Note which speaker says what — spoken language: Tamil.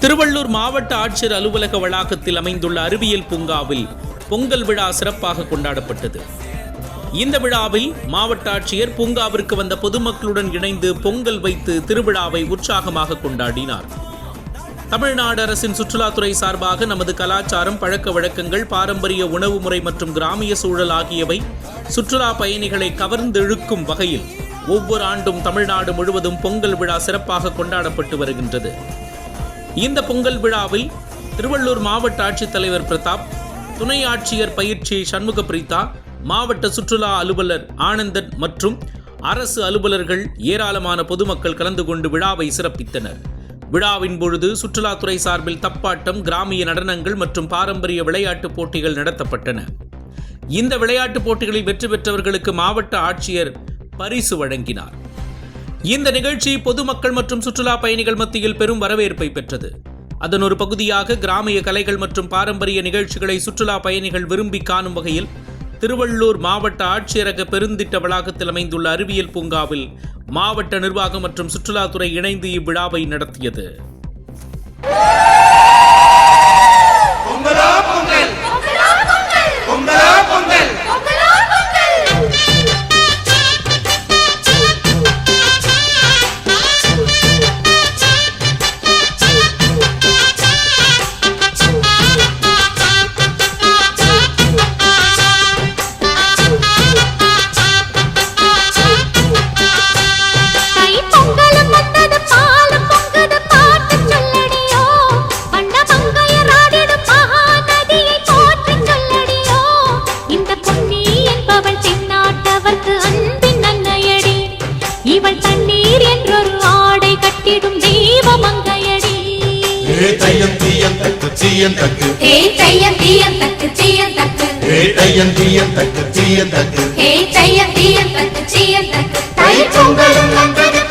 Speaker 1: திருவள்ளூர் மாவட்ட ஆட்சியர் அலுவலக வளாகத்தில் அமைந்துள்ள அறிவியல் பூங்காவில் பொங்கல் விழா சிறப்பாக கொண்டாடப்பட்டது. இந்த விழாவில் மாவட்ட ஆட்சியர் பூங்காவிற்கு வந்த பொதுமக்களுடன் இணைந்து பொங்கல் வைத்து திருவிழாவை உற்சாகமாக கொண்டாடினார். தமிழ்நாடு அரசின் சுற்றுலாத்துறை சார்பாக நமது கலாச்சாரம், பழக்க வழக்கங்கள், பாரம்பரிய உணவு முறை மற்றும் கிராமிய சூழல் ஆகியவை சுற்றுலா பயணிகளை கவர்ந்தெழுக்கும் வகையில் ஒவ்வொரு ஆண்டும் தமிழ்நாடு முழுவதும் பொங்கல் விழா சிறப்பாக கொண்டாடப்பட்டு வருகின்றது. இந்த பொங்கல் விழாவில் திருவள்ளூர் மாவட்ட ஆட்சித்தலைவர் பிரதாப், துணை ஆட்சியர் பயிற்சி சண்முக பிரீதா, மாவட்ட சுற்றுலா அலுவலர் ஆனந்தன் மற்றும் அரசு அலுவலர்கள், ஏராளமான பொதுமக்கள் கலந்து கொண்டு விழாவை சிறப்பித்தனர். விழாவின் பொழுது சுற்றுலாத்துறை சார்பில் தப்பாட்டம், கிராமிய நடனங்கள் மற்றும் பாரம்பரிய விளையாட்டுப் போட்டிகள் நடத்தப்பட்டன. இந்த விளையாட்டுப் போட்டிகளில் வெற்றி பெற்றவர்களுக்கு மாவட்ட ஆட்சியர் பரிசு வழங்கினார். இந்த நிகழ்ச்சி பொதுமக்கள் மற்றும் சுற்றுலா பயணிகள் மத்தியில் பெரும் வரவேற்பை பெற்றது. அதன் ஒரு பகுதியாக கிராமிய கலைகள் மற்றும் பாரம்பரிய நிகழ்ச்சிகளை சுற்றுலா பயணிகள் விரும்பி காணும் வகையில் திருவள்ளூர் மாவட்ட ஆட்சியரக பெருந்திட்ட வளாகத்தில் அமைந்துள்ள அறிவியல் பூங்காவில் மாவட்ட நிர்வாகம் மற்றும் சுற்றுலாத்துறை இணைந்து இவ்விழாவை நடத்தியது.
Speaker 2: இவள் தண்ணீர் என்றொரு ஆடை கட்டிடும் தெய்வமங்கையடி.
Speaker 3: தையம் தீயம் தக்கு தீயம் தக்கு,
Speaker 2: தையம் தீயம் தக்கு தீயம் தக்கு,
Speaker 3: தையம் தீயம் தக்கு தீயம் தக்கு,
Speaker 2: தையம் தீயம் தக்கு தீயம் தக்கு. தை பொங்கலும் வந்தது